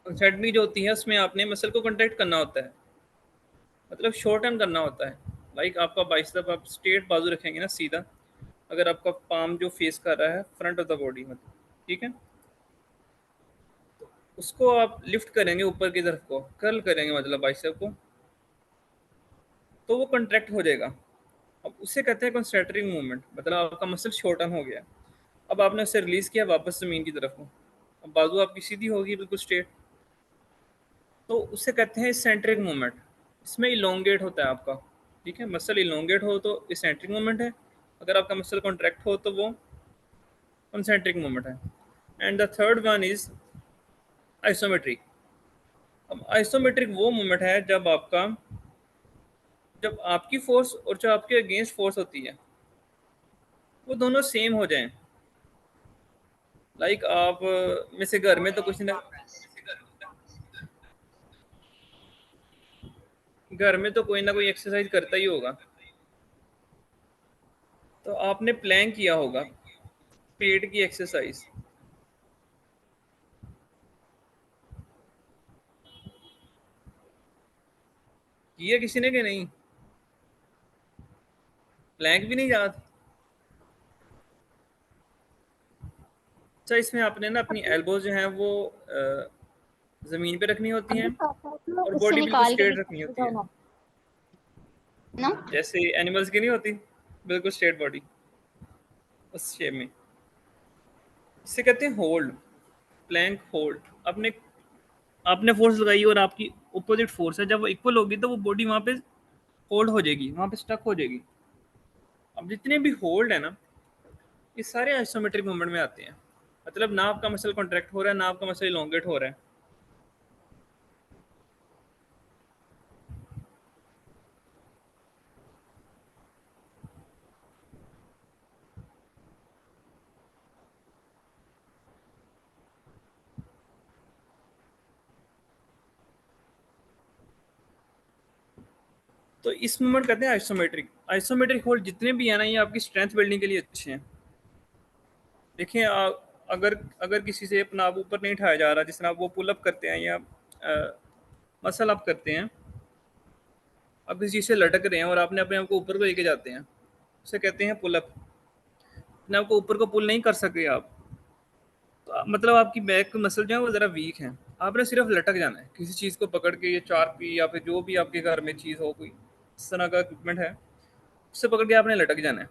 कंसैंट्रिक जो होती है उसमें आपने मसल को कॉन्ट्रैक्ट करना होता है, मतलब शॉर्टन करना होता है। लाइक आपका बाइसेप आप स्ट्रेट बाजू रखेंगे ना सीधा, अगर आपका पाम जो फेस कर रहा है फ्रंट ऑफ द बॉडी मतलब, ठीक है, उसको आप लिफ्ट करेंगे ऊपर की तरफ को, कर्ल करेंगे मतलब बाइसेप को, तो वो कॉन्ट्रैक्ट हो जाएगा। अब उसे कहते हैं कंसंट्रिक मूवमेंट, मतलब आपका मसल शॉर्टन हो गया। अब आपने उसे रिलीज किया वापस जमीन की तरफ को, अब बाजू आपकी सीधी होगी बिल्कुल स्ट्रेट, तो उसे कहते हैं सेंट्रिक मूवमेंट। इसमें इलोंगेट होता है आपका, ठीक है, मसल इलोंगेट हो तो इसेंट्रिक मूवमेंट है, अगर आपका मसल कॉन्ट्रैक्ट हो तो वो कंसेंट्रिक मूवमेंट है। And the third one is isometric. अब आइसोमेट्रिक वो मूवमेंट है जब आपकी फोर्स और जो आपके अगेंस्ट फोर्स होती है वो दोनों सेम हो जाएं। लाइक आप में से घर में तो कुछ ना, घर में तो कोई ना कोई एक्सरसाइज करता ही होगा, तो आपने प्लान किया होगा पेट की एक्सरसाइज, किया किसी ने कि नहीं? प्लैंक भी नहीं याद? अच्छा, इसमें आपने ना अपनी एल्बोज जो हैं वो ज़मीन पे रखनी होती अभी हैं तो और उससे बॉडी बिल्कुल निकाल के स्ट्रेट रखनी होती दिखाओ है, ना। जैसे एनिमल्स की नहीं होती, बिल्कुल स्ट्रेट बॉडी, उस शेप में। इसे कहते हैं होल्ड, प्लैंक होल्ड। आपने आपने फोर्स लगाई और आपकी अपोजिट फोर्स है, जब वो इक्वल होगी तो वो बॉडी वहाँ पे होल्ड हो जाएगी, वहाँ पे स्टक हो जाएगी। अब जितने भी होल्ड है ना, ये सारे आइसोमेट्रिक मूवमेंट में आते हैं, मतलब ना आपका मसल कॉन्ट्रैक्ट हो रहा है ना आपका मसल इलोंगेट हो रहा है। तो इस मूवमेंट कहते हैं आइसोमेट्रिक। आइसोमेट्रिक होल्ड जितने भी है ना, ये आपकी स्ट्रेंथ बिल्डिंग के लिए अच्छे हैं। देखिए अगर अगर किसी से अपना आप ऊपर नहीं उठाया जा रहा, जिस तरह आप वो पुल अप करते हैं या मसल अप करते हैं, आप किसी चीज़ से लटक रहे हैं और आपने अपने आप को ऊपर को लेके जाते हैं, उसे कहते हैं पुल अप। अपने आप को ऊपर को पुल नहीं कर सके आप, तो मतलब आपकी बैक मसल जो है वो ज़रा वीक है। आपने सिर्फ लटक जाना है किसी चीज़ को पकड़ के, ये चारपी या फिर जो भी आपके घर में चीज़ हो, कोई इस तरह का इक्विपमेंट है, उससे पकड़ के आपने लटक जाना है,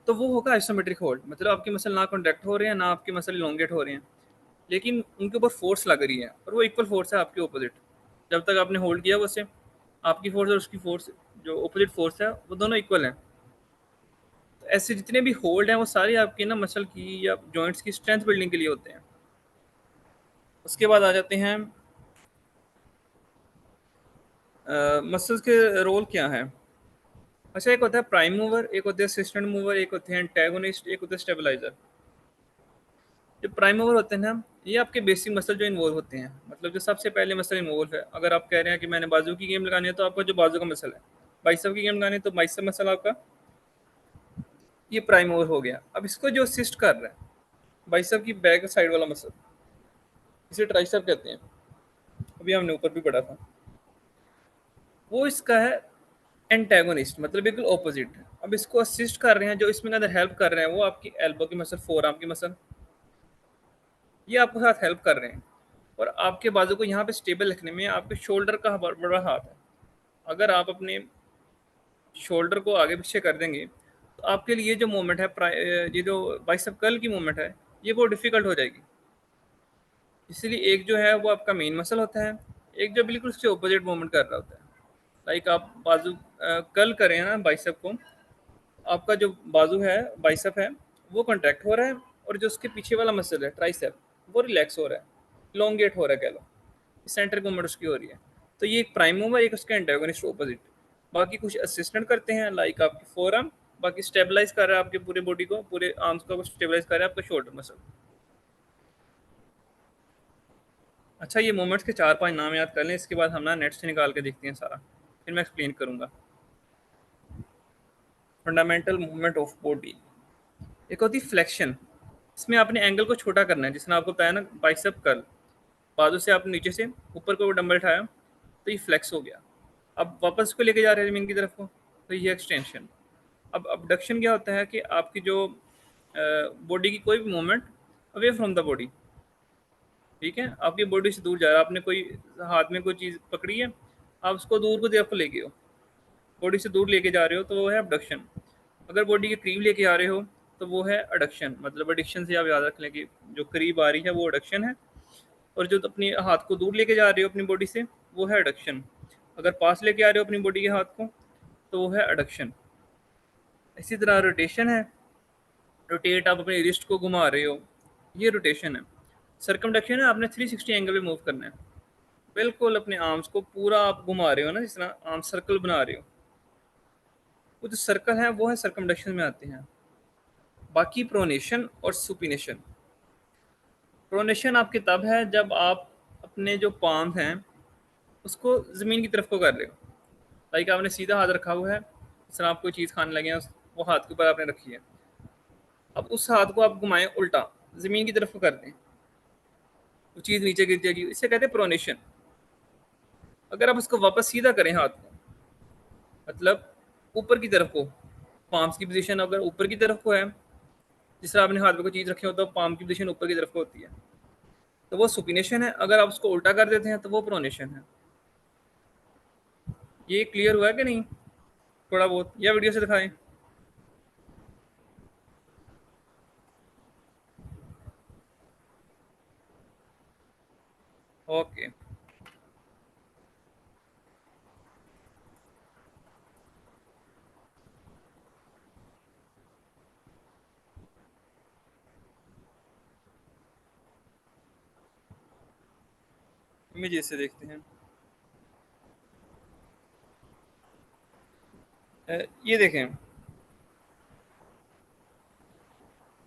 तो वो होगा आइसोमेट्रिक होल्ड। मतलब आपके मसल ना कॉन्ट्रैक्ट हो रहे हैं ना आपके मसल इलोंगेट हो रहे हैं, लेकिन उनके ऊपर फोर्स लग रही है और वो इक्वल फोर्स है आपके ऑपोजिट। जब तक आपने होल्ड किया वैसे आपकी फोर्स और उसकी फोर्स, जो ऑपोजिट फोर्स है, वो दोनों इक्वल हैं। तो ऐसे जितने भी होल्ड हैं वो सारे आपके ना मसल की या जॉइंट्स की स्ट्रेंथ बिल्डिंग के लिए होते हैं। उसके बाद आ जाते हैं मसल्स के रोल क्या है। अच्छा, एक होता है प्राइम मूवर, एक होते हैं असिस्टेंट मूवर, एक होते हैं एंटेगोनिस्ट, एक होते हैं स्टेबलाइजर। जो प्राइम मूवर होते हैं ना, ये आपके बेसिक मसल जो इन्वॉल्व होते हैं, मतलब जो सबसे पहले मसल इन्वॉल्व है। अगर आप कह रहे हैं कि मैंने बाजू की गेम लगानी है, तो आपका जो बाजू का मसल है, बाइसेप की गेम लगानी है तो बाइसेप मसल आपका, ये प्राइम मूवर हो गया। अब इसको जो असिस्ट कर रहा है, बाइसेप की बैक साइड वाला मसल, इसे ट्राइसेप कहते हैं, अभी हमने ऊपर भी पढ़ा था। वो इसका है एंटेगोनिस्ट, मतलब बिल्कुल ऑपोजिट। अब इसको असिस्ट कर रहे हैं, जो इसमें अंदर हेल्प कर रहे हैं, वो आपकी एल्बो की मसल, फोर आर्म की मसल, ये आपके साथ हेल्प कर रहे हैं। और आपके बाजू को यहाँ पे स्टेबल रखने में आपके शोल्डर का बड़ा हाथ है। अगर आप अपने शोल्डर को आगे पीछे कर देंगे तो आपके लिए जो मूवमेंट है, ये जो बाइसेप कर्ल की मूवमेंट है, ये बहुत डिफिकल्ट हो जाएगी। इसलिए एक जो है वो आपका मेन मसल होता है, एक जो बिल्कुल उसके ऑपोजिट मूवमेंट कर रहा होता है। लाइक आप बाजू कर्ल करें ना बाइसेप को, आपका जो बाजू है, बाइसेप है, वो कॉन्ट्रैक्ट हो रहा है, और जो उसके पीछे वाला मसल है ट्राइसेप, वो रिलैक्स हो रहा है, इलोंगेट हो रहा है कह लो, सेंटर मूवमेंट उसकी हो रही है। तो ये एक प्राइम मूवर, एक उसका एंटागोनिस्ट ऑपोजिट। बाकी कुछ असिस्टेंट करते हैं, लाइक आपकी फोर आर्म, बाकी स्टेबलाइज कर रहा है आपके पूरे बॉडी को, पूरे आर्म्स को स्टेबलाइज कर रहा है आपका शोल्डर मसल। अच्छा, ये मूवमेंट्स के चार पांच नाम याद कर लें, इसके बाद हम ना नेट से निकाल के देखते हैं सारा, फिर मैं एक्सप्लेन करूंगा। फंडामेंटल मूवमेंट ऑफ बॉडी, एक होती फ्लेक्शन, इसमें आपने एंगल को छोटा करना है, जिसने आपको बताया ना बाइसेप कर्ल, बाजू से आपने नीचे से ऊपर को डंबल उठाया तो ये फ्लेक्स हो गया। अब वापस इसको लेके जा रहे हैं ज़मीन की तरफ को, तो ये एक्सटेंशन। अब अबडक्शन क्या होता है कि आपकी जो बॉडी की कोई भी movement away from the body, ठीक है, आपकी बॉडी से दूर जा रहा है। आपने कोई हाथ में कोई चीज़ पकड़ी है, आप उसको दूर को तरफ लेके हो, बॉडी से दूर लेके जा रहे हो, तो वो है अबडक्शन। अगर बॉडी के करीब लेके आ रहे हो तो वो है अडक्शन। मतलब एडिक्शन से आप याद रख लें कि जो करीब आ रही है वो अडक्शन है, और जो अपने हाथ को दूर लेके जा रहे हो अपनी बॉडी से वो है अडक्शन। अगर पास लेके आ रहे हो अपनी बॉडी के हाथ को तो वो है अडक्शन। इसी तरह रोटेशन है, रोटेट आप अपने रिस्ट को घुमा रहे हो, ये रोटेशन है। सर्कमडक्शन है, आपने 360 एंगल पे मूव करना है, बिल्कुल अपने आर्म्स को पूरा आप घुमा रहे हो ना, जिस तरह आर्म सर्कल बना रहे हो, वो जो सर्कल है वो है सर्कमडक्शन में आते हैं। बाकी प्रोनेशन और सुपिनेशन। प्रोनेशन आपकी तब है जब आप अपने जो पाम हैं उसको ज़मीन की तरफ को कर रहे हो। लाइक आपने सीधा हाथ रखा हुआ है, जिस तरह आप कोई चीज़ खाने लगे हैं, वो हाथ के ऊपर आपने रखी है। अब उस हाथ को आप घुमाएं उल्टा, ज़मीन की तरफ को कर दें, वो चीज़ नीचे गिर जाएगी, इसे कहते हैं प्रोनेशन। अगर आप उसको वापस सीधा करें हाथ को, मतलब ऊपर की तरफ को, पाम्स की पोजीशन अगर ऊपर की तरफ को है, जिस तरह आपने हाथ में कोई चीज़ रखी हो तो पाम की पोजीशन ऊपर की तरफ को होती है, तो वो सुपिनेशन है। अगर आप उसको उल्टा कर देते हैं तो वो प्रोनेशन है। ये क्लियर हुआ है कि नहीं? थोड़ा बहुत, या वीडियो से दिखाएं? ओके। इमेज से देखते हैं। ये देखें,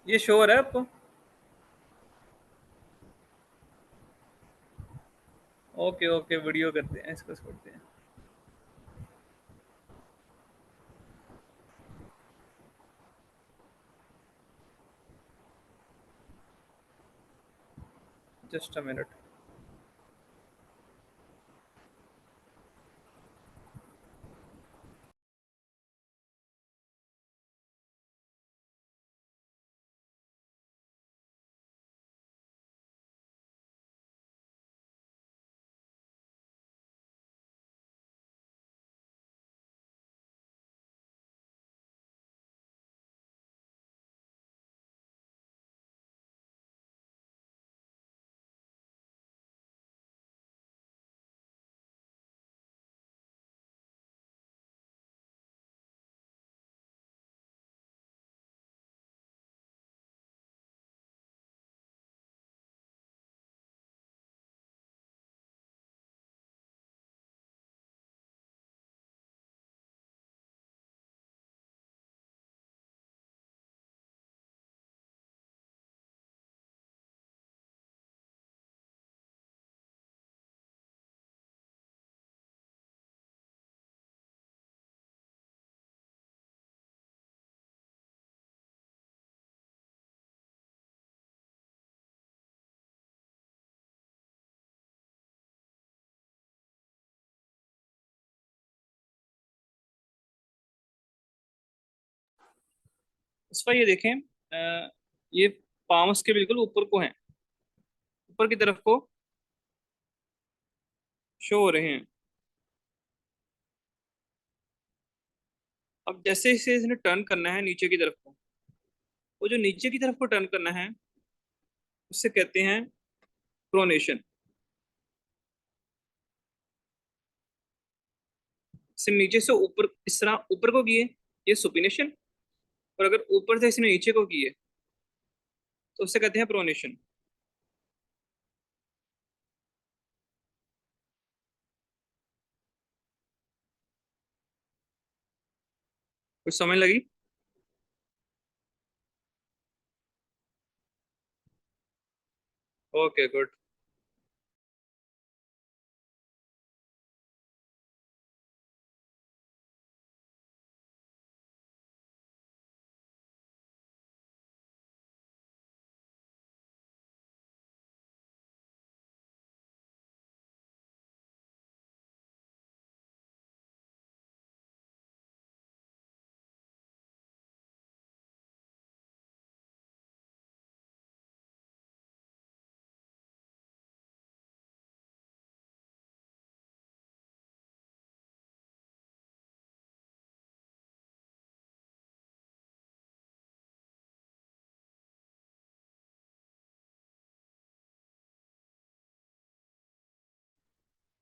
ये शो हो रहा है आपको? ओके ओके, वीडियो करते हैं, इसको छोड़ते हैं। Just a minute. इसका ये देखें, ये पाम्स के बिल्कुल ऊपर को हैं, ऊपर की तरफ को शो हो रहे हैं। अब जैसे इसे इसने टर्न करना है नीचे की तरफ को, वो जो नीचे की तरफ को टर्न करना है उससे कहते हैं प्रोनेशन। इसे नीचे से ऊपर इस तरह ऊपर को किए, ये सुपिनेशन। और अगर ऊपर से इसने नीचे को किए तो उससे कहते हैं प्रोनेशन। कुछ समझ लगी? Okay good.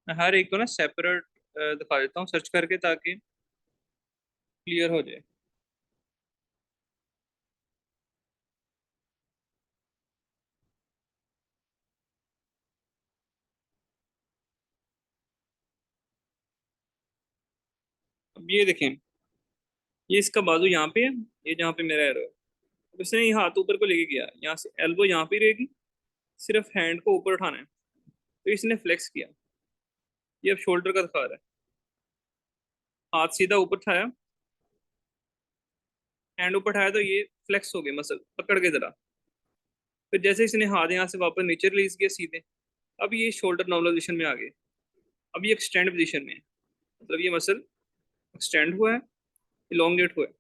मैं हर एक को ना सेपरेट दिखा देता हूँ सर्च करके, ताकि क्लियर हो जाए। अब ये देखें, ये इसका बाजू यहाँ पे है, ये जहाँ पे मेरा एरो है। अब इसने ये हाथ ऊपर को लेके गया, यहाँ से एल्बो यहाँ पे रहेगी, सिर्फ हैंड को ऊपर उठाना है, तो इसने फ्लेक्स किया। ये अब शोल्डर का दिखा रहा है। हाथ सीधा ऊपर उठाया, हैंड ऊपर उठाया, तो ये फ्लेक्स हो गया मसल, पकड़ के जरा। फिर जैसे इसने हाथ यहाँ से वापस नीचे रिलीज किया सीधे, अब ये शोल्डर नॉर्मल पोजीशन में आ गए। अब ये एक्सटेंड पोजीशन में है, मतलब ये मसल एक्सटेंड हुआ है, इलोंगेट हुआ है।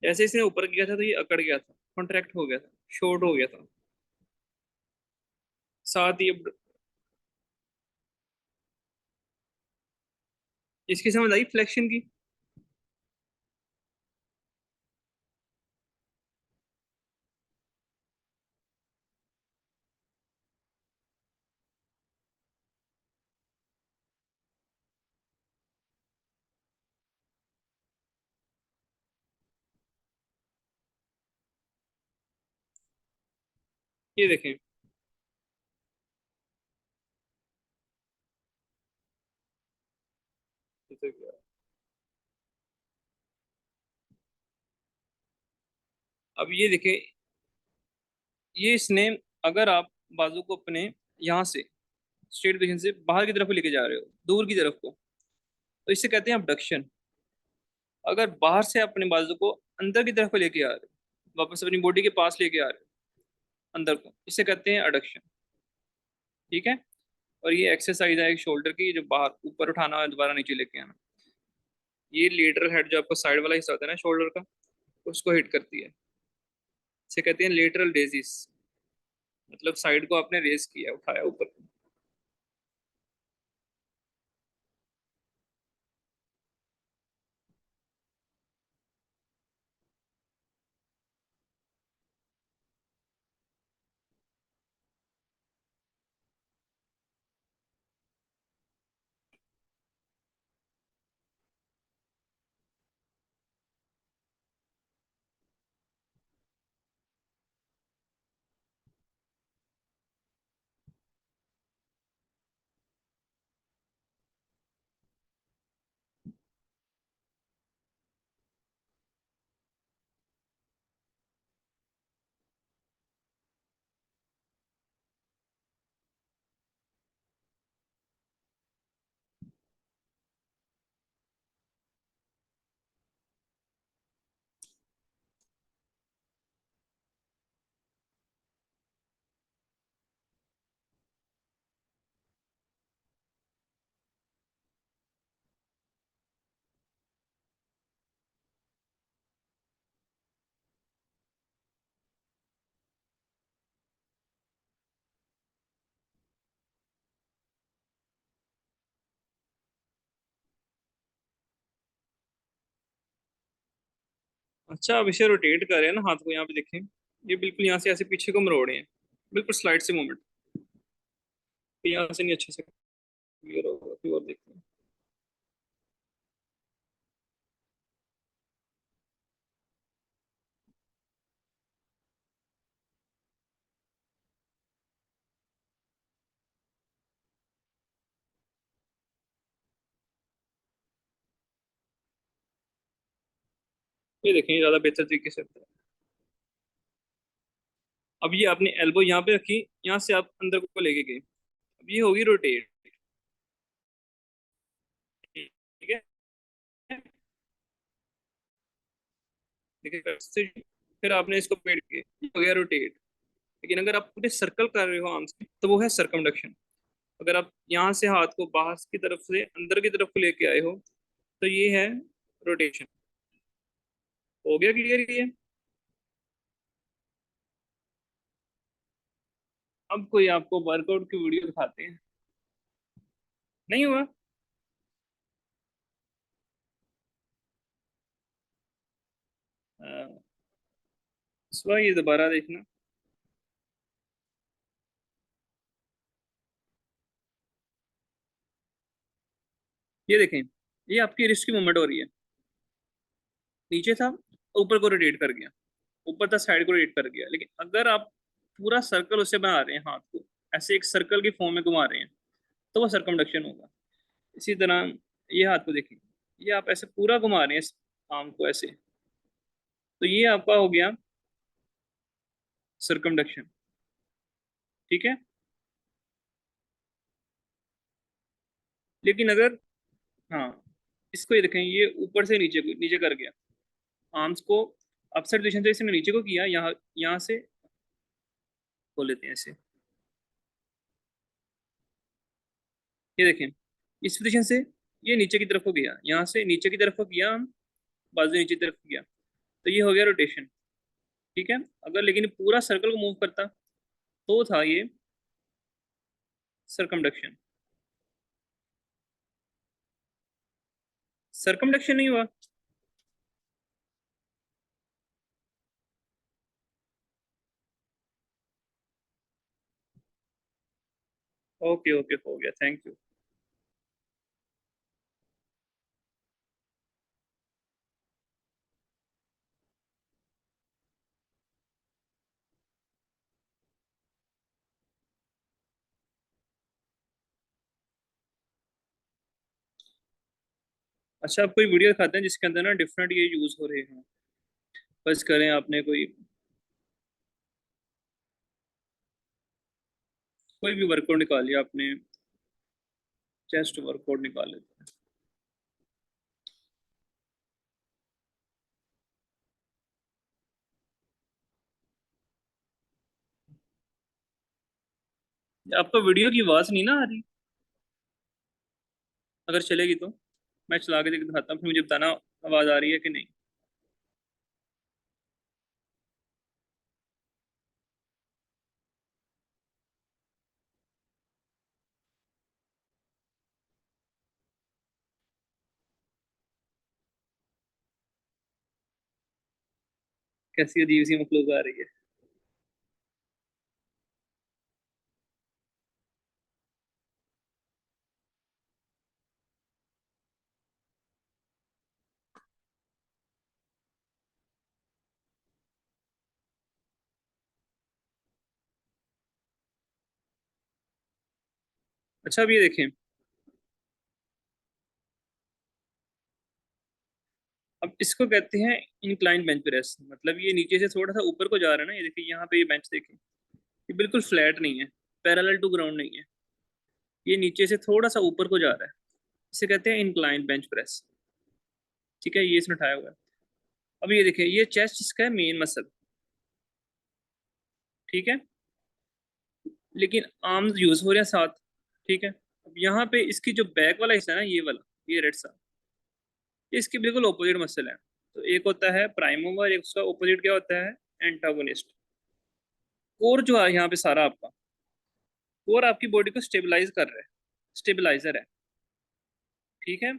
जैसे इसने ऊपर किया था तो ये अकड़ गया था, कॉन्ट्रैक्ट हो गया था, शॉर्ट हो गया था। साथ ही अब इसकी समझ आई फ्लेक्शन की। ये देखें, जैसे कि अब ये देखें, ये इसने, अगर आप बाजू को अपने यहाँ से स्ट्रेट पोजीशन से बाहर की तरफ लेके जा रहे हो, दूर की तरफ को, तो इसे कहते हैं abduction। अगर बाहर से अपने बाजू को अंदर की तरफ को लेके आ रहे हो, वापस अपनी बॉडी के पास लेके आ रहे हो अंदर को, इसे कहते हैं एडक्शन। ठीक है। और ये एक्सरसाइज है एक शोल्डर की, जो बाहर ऊपर उठाना है, दोबारा नीचे लेके आना। ये लेटरल हेड, जो आपका साइड वाला हिस्सा होता है ना शोल्डर का, उसको हिट करती है। इसे कहते हैं लेटरल रेजिस, मतलब साइड को आपने रेज किया, उठाया ऊपर। अच्छा, अब इसे रोटेट कर रहे हैं ना हाथ को, यहाँ पे देखें, ये बिल्कुल यहाँ से ऐसे पीछे को मरोड़े हैं, बिल्कुल स्लाइड से मूवमेंट। यहाँ से नहीं अच्छे से क्लियर होगा, फिर और देखते हैं। ये देखें, ज्यादा बेहतर तरीके से होता है। अब ये आपने एल्बो यहाँ पे रखी, यहाँ से आप अंदर को लेके गए, अब ये होगी रोटेट। ठीक है। देखिए फिर आपने इसको पेड़ किया, ये हो गया रोटेट। लेकिन अगर आप पूरे सर्कल कर रहे हो आर्म से, तो वो है सरकमडक्शन। अगर आप यहाँ से हाथ को बाहर की तरफ से अंदर की तरफ को लेके आए हो, तो ये है रोटेशन। हो गया क्लियर ये? अब कोई आपको वर्कआउट की वीडियो दिखाते हैं। नहीं हुआ? इस बार ये दोबारा देखना। ये देखें, ये आपकी रिस्ट की मूवमेंट हो रही है। नीचे था, ऊपर को रोटेट कर गया, ऊपर था साइड को रोटेट कर गया। लेकिन अगर आप पूरा सर्कल उससे बना रहे हैं, हाथ को ऐसे एक सर्कल की फॉर्म में घुमा रहे हैं, तो वो सर्कमडक्शन होगा। इसी तरह ये हाथ को देखें, ये आप ऐसे पूरा घुमा रहे हैं इस आर्म को ऐसे, तो ये आपका हो गया सर्कमडक्शन। ठीक है। लेकिन अगर, हाँ, इसको ये देखें, ये ऊपर से नीचे को नीचे कर गया, आर्म्स को अपसाइड पोजीशन से इसने नीचे को किया, यहाँ यहाँ से खोल लेते हैं ऐसे। ये देखें, इस पोजीशन से ये नीचे की तरफ को गया, यहाँ से नीचे की तरफ को किया हम, बाजू नीचे की तरफ को गया, तो ये हो गया रोटेशन। ठीक है। अगर लेकिन पूरा सर्कल को मूव करता तो था ये सरकमडक्शन। सरकमडक्शन नहीं हुआ। ओके ओके, हो गया, थैंक यू। अच्छा, आप कोई वीडियो दिखाते हैं जिसके अंदर ना डिफरेंट ये यूज हो रहे हैं। बस करें आपने कोई कोई भी वर्कआउट निकाल लिया आपने, चेस्ट वर्कआउट निकाल लेते हैं। आपका वीडियो की आवाज नहीं ना आ रही? अगर चलेगी तो मैं चला के दिखाता हूँ, फिर मुझे बताना आवाज आ रही है कि नहीं। कैसी अजीब सी मखलूक आ रही है। अच्छा, अब ये देखें, अब इसको कहते हैं इंक्लाइन बेंच प्रेस। मतलब ये नीचे से थोड़ा सा ऊपर को जा रहा है ना, ये देखिए यहाँ पे, ये बेंच देखिए, ये बिल्कुल फ्लैट नहीं है, पैरेलल टू ग्राउंड नहीं है, ये नीचे से थोड़ा सा ऊपर को जा रहा है। इसे कहते हैं इंक्लाइन बेंच प्रेस। ठीक है, ये इसने उठाया हुआ है। अब ये देखिए, ये चेस्ट इसका है मेन मसल। ठीक है। लेकिन आर्म्स यूज हो रहे हैं साथ। ठीक है। अब यहाँ पे इसकी जो बैक वाला हिस्सा है ना, ये वाला, ये रेड सा, ये इसकी बिल्कुल ऑपोजिट मसल है। तो एक होता है प्राइम मूवर, एक उसका ऑपोजिट क्या होता है, एंटागोनिस्ट। कोर जो है यहाँ पे सारा आपका, कोर आपकी बॉडी को स्टेबलाइज कर रहा है, स्टेबलाइजर है। ठीक है।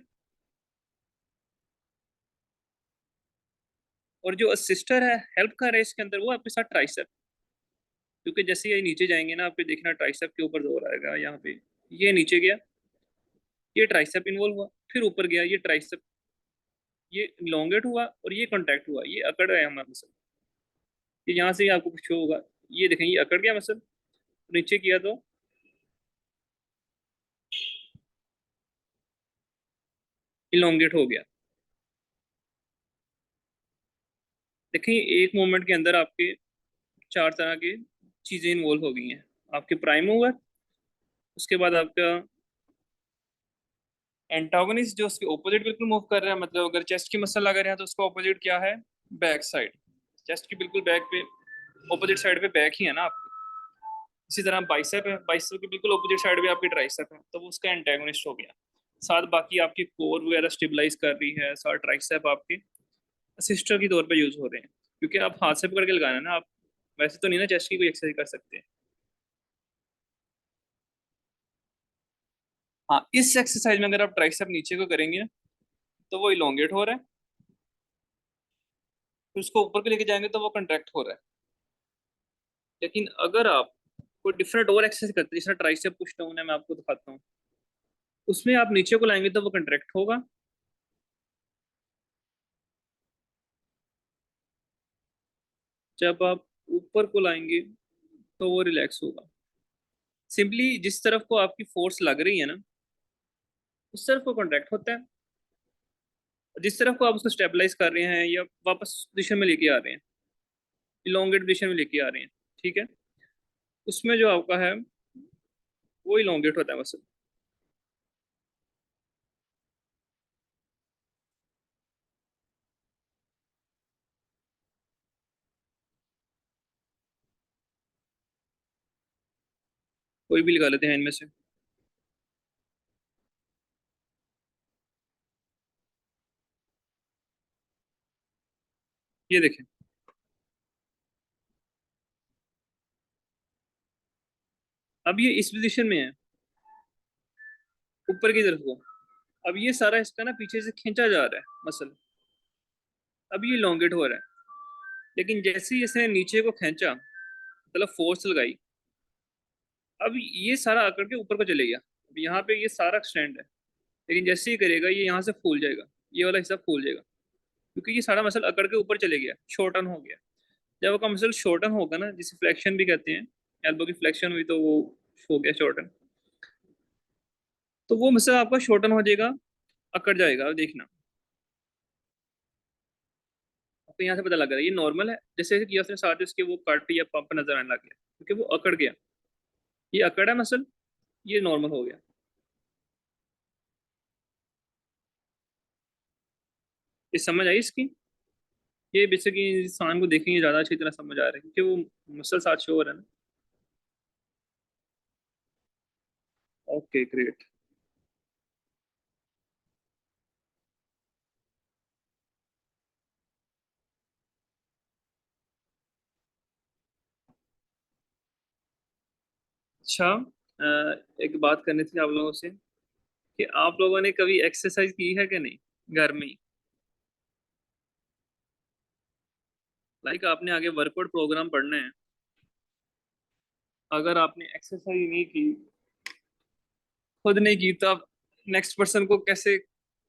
और जो असिस्टर है, हेल्प कर रहा है इसके अंदर, वो आपके साथ ट्राइसेप। क्योंकि जैसे ये नीचे जाएंगे ना, आपको देखना ट्राइसेप के ऊपर जोर आएगा यहाँ पे। ये नीचे गया, ये ट्राइसेप इन्वॉल्व हुआ, फिर ऊपर गया ये ट्राइसेप, ये लॉन्गेट हुआ और ये कॉन्टैक्ट हुआ, ये अकड़ रहा है हमारा मसल। ये यहाँ से ही आपको कुछ होगा, ये देखें, ये अकड़ गया मसल, नीचे किया तो इलोंगेट हो गया। देखिए, एक मोमेंट के अंदर आपके चार तरह की चीजें इन्वॉल्व हो गई हैं। आपके प्राइम मूवर, उसके बाद आपका एंटागोनिस्ट जो उसके ऑपोजिट बिल्कुल मूव कर रहा है। मतलब अगर चेस्ट की मसल लगा रहे हैं तो उसका ऑपोजिट क्या है, बैक साइड। चेस्ट की बिल्कुल बैक पे, ऑपोजिट साइड पे बैक ही है ना आपकी। इसी तरह बाइसेप है, बाइसेप की बिल्कुल ऑपोजिट साइड पे आपकी ट्राइसेप है, तो वो उसका एंटागोनिस्ट हो गया। साथ बाकी आपकी कोर वगैरह स्टेबलाइज कर रही है, साथ ट्राइसेप आपके असिस्टर के तौर पे यूज हो रहे हैं। क्योंकि आप हाथ से पकड़ के लगाना है ना, आप वैसे तो नहीं ना चेस्ट की कोई एक्सरसाइज कर सकते। हाँ, इस एक्सरसाइज में अगर आप ट्राइसेप नीचे को करेंगे ना, तो वो इलोंगेट हो रहा है, फिर उसको ऊपर को लेके जाएंगे तो वो कंट्रैक्ट हो रहा है। लेकिन अगर आप कोई डिफरेंट और एक्सरसाइज करते हैं, जैसे ट्राइसेप पुश डाउन है, मैं आपको दिखाता हूँ। उसमें आप नीचे को लाएंगे तो वो कंट्रैक्ट होगा, जब आप ऊपर को लाएंगे तो वो रिलैक्स होगा। सिंपली जिस तरफ को आपकी फोर्स लग रही है ना, उस तरफ को कॉन्ट्रैक्ट होता है, और जिस तरफ को आप उसको स्टेबलाइज कर रहे हैं या वापस पोजिशन में लेके आ रहे हैं, इलोंगेट पोजिशन में लेके आ रहे हैं, ठीक है, उसमें जो आपका है वो इलोंगेट होता है मसल। कोई भी लगा लेते हैं इनमें से। ये देखें, अब ये इस पोजिशन में है, ऊपर की तरफ को। अब ये सारा इसका ना पीछे से खींचा जा रहा है मसल, अब ये इलोंगेट हो रहा है। लेकिन जैसे ही इसने नीचे को खींचा, मतलब फोर्स लगाई, अब ये सारा आकर के ऊपर को चले गया। अब यहाँ पे ये सारा एक्सटेंड है, लेकिन जैसे ही करेगा ये यहाँ से फूल जाएगा, ये वाला हिस्सा फूल जाएगा, क्योंकि ये सारा मसल अकड़ के ऊपर चले गया, शॉर्टन हो गया। जब आपका मसल शॉर्टन होगा ना, जिसे फ्लेक्शन भी कहते हैं, एल्बो की फ्लेक्शन हुई तो वो हो गया शॉर्टन, तो वो मसल आपका शॉर्टन हो जाएगा, अकड़ जाएगा। अब देखना, आपको यहाँ से पता लग रहा है ये नॉर्मल है, जैसे किया उसने साथ ही उसके वो कट या पंप नजर आने लग गया, क्योंकि वो अकड़ गया। ये अकड़ा मसल, ये नॉर्मल हो गया। ये समझ आई इसकी? ये बेसिकली इंसान को देखेंगे ज्यादा अच्छी तरह समझ आ रहा है, क्योंकि वो मसल साथ शो हो रहा है ना। Okay great. अच्छा, एक बात करनी थी आप लोगों से, कि आप लोगों ने कभी एक्सरसाइज की है कि नहीं घर में ही? लाइक आपने आगे वर्कआउट प्रोग्राम पढ़ना है, अगर आपने एक्सरसाइज नहीं की, खुद नहीं की, तो आप नेक्स्ट पर्सन को कैसे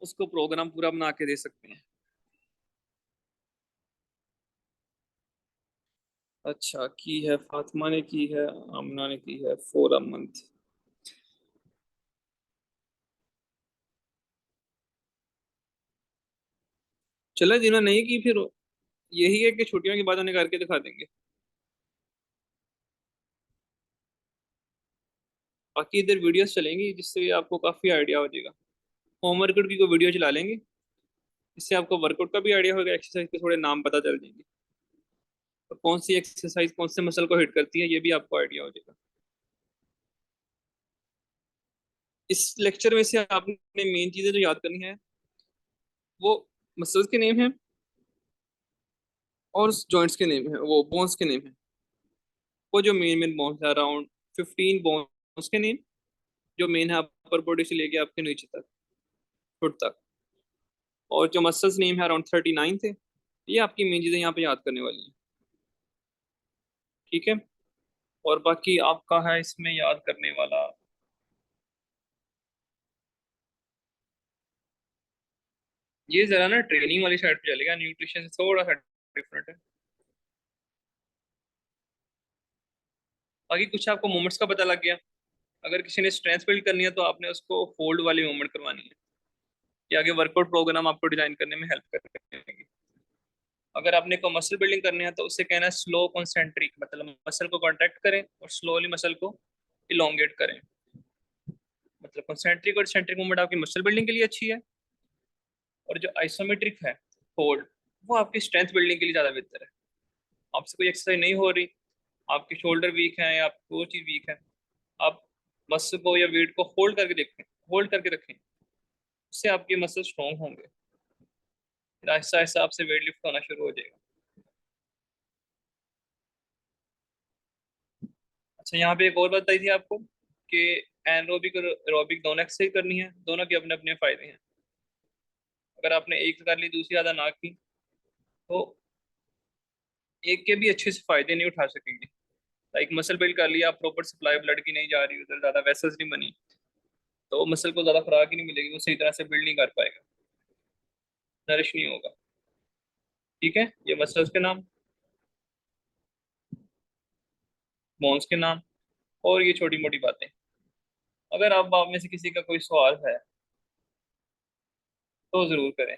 उसको प्रोग्राम पूरा बना के दे सकते हैं? अच्छा, की है, फातिमा ने की है, आमना ने की है, 4 a month। चलो जिन्होंने नहीं की, फिर यही है कि छुट्टियों के बाद उन्हें करके दिखा देंगे। बाकी इधर वीडियोस चलेंगी, जिससे आपको काफी आइडिया हो जाएगा। होम वर्कआउट की कोई वीडियो चला लेंगे, इससे आपको वर्कआउट का भी आइडिया होगा, एक्सरसाइज के थोड़े नाम पता चल जाएंगे, तो कौन सी एक्सरसाइज कौन से मसल को हिट करती है ये भी आपको आइडिया हो जाएगा। इस लेक्चर में से आपने मेन चीजें जो याद करनी है, वो मसल्स के नेम है और जॉइंट्स के नेम है, वो बोन्स के नेम है। वो जो मेन मेन बोन्स है, अराउंड 15 बोन्स के नेम, जो मेन है अपर बॉडी से लेके आपके नीचे तक, फुट तक। और जो मसल्स नेम है अराउंड 39 थे। ये आपकी मेन चीजें यहाँ पे याद करने वाली हैं, ठीक है। और बाकी आपका है इसमें याद करने वाला, ये जरा ना ट्रेनिंग वाली साइड पे चलेगा, न्यूट्रिशन से थोड़ा सा डिफरेंट है। बाकी कुछ आपको मूवमेंट्स का पता लग गया। अगर किसी ने स्ट्रेंथ बिल्ड करनी है तो आपने उसको होल्ड वाली मूवमेंट करवानी है, ये आगे वर्कआउट प्रोग्राम आपको डिजाइन करने में हेल्प करेगी। अगर आपने को मसल बिल्डिंग करनी है तो उससे कहना है स्लो कॉन्सेंट्रिक, मतलब मसल को कॉन्ट्रैक्ट करें और स्लोली मसल को इलोंगेट करें। मतलब कॉन्सेंट्रिक और सेंट्रिक मूवमेंट आपकी मसल बिल्डिंग के लिए अच्छी है, और जो आइसोमेट्रिक है, होल्ड, वो आपकी स्ट्रेंथ बिल्डिंग के लिए ज्यादा बेहतर है। आपसे कोई एक्सरसाइज नहीं हो रही, आपके शोल्डर वीक है या आपकी वो चीज वीक है, आप मसल को या वेट को होल्ड करके देखें, होल्ड करके रखें, उससे आपके मसल स्ट्रॉन्ग होंगे, फिर आहिस्ता आहिस्ता आपसे वेट लिफ्ट होना शुरू हो जाएगा। अच्छा, यहाँ पे एक और बात बताई थी आपको, कि एनरोबिक और एरोबिक दोनों एक्सरसाइज करनी है, दोनों के अपने अपने फायदे हैं। अगर आपने एक कर ली दूसरी ज्यादा ना की, तो एक के भी अच्छे से फायदे नहीं उठा सकेंगे। लाइक मसल बिल्ड कर लिया, प्रॉपर सप्लाई ब्लड की नहीं जा रही उधर, ज्यादा वेसल्स नहीं बनी, तो मसल को ज़्यादा खुराक ही नहीं मिलेगी, वो सही तरह से बिल्ड नहीं कर पाएगा, नरिश नहीं होगा। ठीक है, ये मसल्स के नाम, बोन्स के नाम, और ये छोटी मोटी बातें। अगर आप में से किसी का कोई सवाल है तो ज़रूर करें।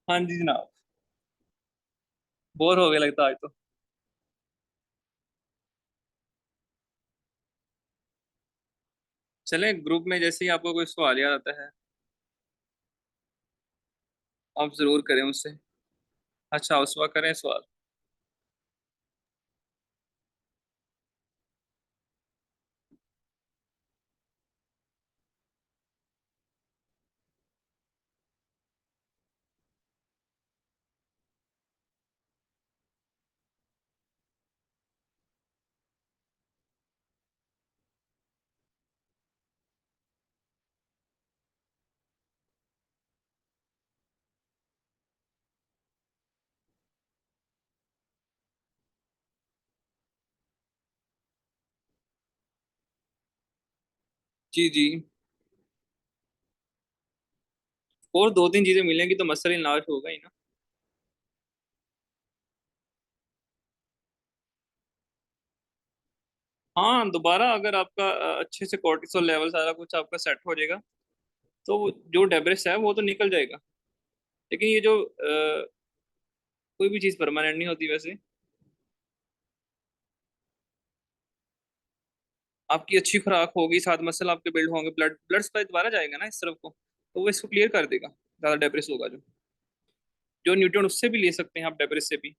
हाँ जी जनाब, बोर हो गया लगता है आज तो। चलें, ग्रुप में जैसे ही आपको कोई सवाल याद आता है आप ज़रूर करें मुझसे। अच्छा, उस वक्त करें सवाल। जी जी। और दो तीन चीज़ें मिलेंगी तो मसल इलाज होगा ही ना। हाँ, दोबारा अगर आपका अच्छे से कोर्टिसोल लेवल सारा कुछ आपका सेट हो जाएगा तो जो डेब्रिस है वो तो निकल जाएगा। लेकिन ये जो कोई भी चीज़ परमानेंट नहीं होती वैसे। आपकी अच्छी खुराक होगी, साथ मसल आपके बिल्ड होंगे, ब्लड ब्लड सप्लाई दोबारा जाएगा ना इस तरफ को, तो वो इसको क्लियर कर देगा, ज़्यादा डेब्रिस होगा जो न्यूट्रिएंट उससे भी ले सकते हैं आप डेब्रिस से भी,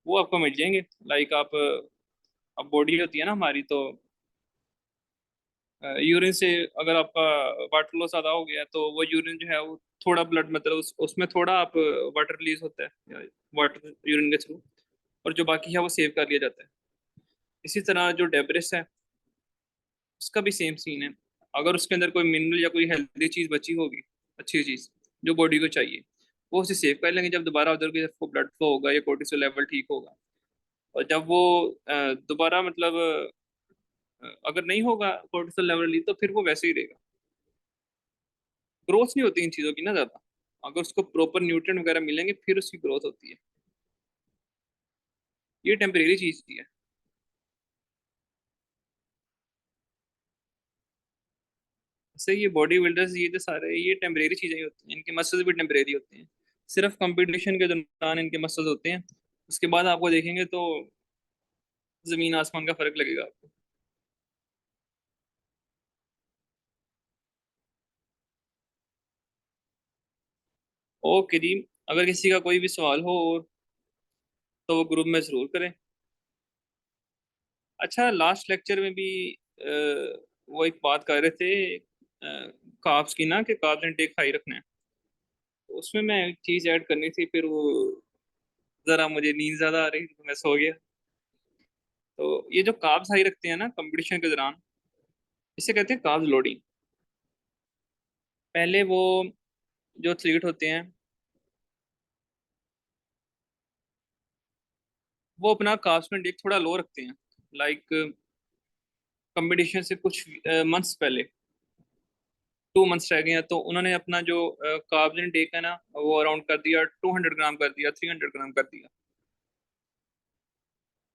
वो आपको मिल जाएंगे। लाइक आप अब बॉडी होती है ना हमारी, तो यूरिन से अगर आपका वाटर लॉस ज़्यादा हो गया तो वो यूरिन जो है वो थोड़ा ब्लड मतलब उसमें थोड़ा आप वाटर रिलीज होता है वाटर यूरिन के थ्रू, और जो बाकी है वो सेव कर लिया जाता है। इसी तरह जो डेब्रिस है उसका भी सेम सीन है। अगर उसके अंदर कोई मिनरल या कोई हेल्दी चीज़ बची होगी, अच्छी चीज़ जो बॉडी को चाहिए, वो उसे सेव कर लेंगे जब दोबारा उधर की तरफ ब्लड फ्लो होगा या कोर्टिसोल लेवल ठीक होगा। और जब वो दोबारा मतलब अगर नहीं होगा कोर्टिसोल लेवल तो फिर वो वैसे ही रहेगा। ग्रोथ नहीं होती इन चीज़ों की ना ज़्यादा, अगर उसको प्रॉपर न्यूट्रिएंट वगैरह मिलेंगे फिर उसकी ग्रोथ होती है। ये टेम्परेरी चीज़ ही है। वैसे ये बॉडी बिल्डर्स ये जो सारे ये टेम्परेरी चीज़ें ही होती हैं, इनके मसल्स भी टेम्परेरी होते हैं। सिर्फ कंपटीशन के दौरान इनके मसल्स होते हैं, उसके बाद आपको देखेंगे तो जमीन आसमान का फर्क लगेगा आपको। ओके जी, अगर किसी का कोई भी सवाल हो और तो वो ग्रुप में ज़रूर करें। अच्छा, लास्ट लेक्चर में भी वो एक बात कर रहे थे कार्ब्स की ना, कि कार्ब्स इंटेक हाई रखना है। तो उसमें मैं एक चीज़ ऐड करनी थी, फिर वो ज़रा मुझे नींद ज़्यादा आ रही थी तो मैं सो गया। तो ये जो कार्ब्स हाई रखते हैं ना कंपटीशन के दौरान, इसे कहते हैं कार्ब्स लोडिंग। पहले वो जो एथलीट होते हैं वो अपना कार्ब्स इंटेक थोड़ा लो रखते हैं। लाइक कंपटीशन से कुछ मंथ्स पहले, 2 मंथ्स रह गए हैं, तो उन्होंने अपना जो कार्ब्स इनटेक है ना वो अराउंड कर दिया, 200 ग्राम कर दिया, 300 ग्राम कर दिया।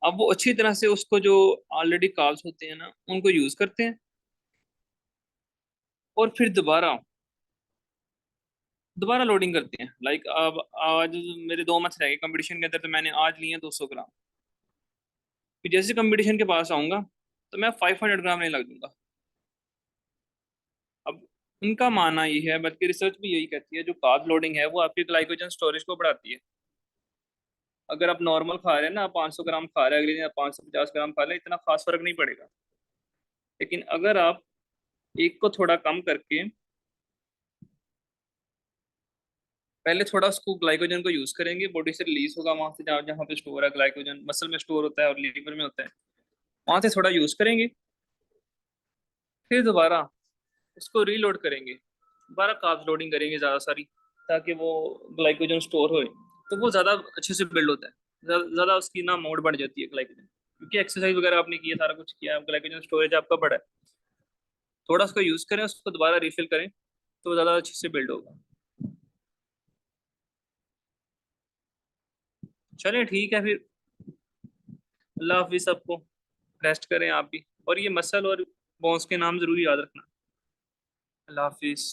अब वो अच्छी तरह से उसको जो ऑलरेडी कार्ब्स होते हैं ना उनको यूज करते हैं, और फिर दोबारा दोबारा लोडिंग करते हैं। लाइक अब आज मेरे 2 मंथ्स रह गए कंपटीशन के अंदर, तो मैंने आज लिए 200 ग्राम। फिर जैसे कंपटीशन के पास आऊंगा तो मैं 500 ग्राम नहीं लग दूंगा। अब उनका मानना ये है, बल्कि रिसर्च भी यही कहती है, जो कार्ब लोडिंग है वो आपकी ग्लाइकोजन स्टोरेज को बढ़ाती है। अगर आप नॉर्मल खा रहे हैं ना, आप 500 ग्राम खा रहे हैं, अगले दिन आप 550 ग्राम खा रहे हैं, इतना खास फर्क नहीं पड़ेगा। लेकिन अगर आप एक को थोड़ा कम करके पहले थोड़ा उसको ग्लाइकोजन को यूज करेंगे, बॉडी से रिलीज होगा वहां से, जहाँ जहाँ पे स्टोर है ग्लाइकोजन, मसल में स्टोर होता है और लीवर में होता है, वहां से थोड़ा यूज करेंगे, फिर दोबारा उसको रीलोड करेंगे, दोबारा कार्ब लोडिंग करेंगे ज्यादा सारी, ताकि वो ग्लाइकोजन स्टोर हो, तो वो ज़्यादा अच्छे से बिल्ड होता है, ज़्यादा उसकी ना अमाउंट बढ़ जाती है ग्लाइकोजन, क्योंकि एक्सरसाइज वगैरह आपने की है, सारा कुछ किया है, ग्लाइकोजन स्टोरेज आपका बढ़ा है। थोड़ा उसको यूज़ करें, उसको दोबारा रिफिल करें, तो ज़्यादा अच्छे से बिल्ड होगा। चलिए ठीक है फिर, अल्लाह हाफिज़ सबको, रेस्ट करें आप भी, और ये मसल और बोन्स के नाम ज़रूर याद रखना। अल्लाह हाफिज़।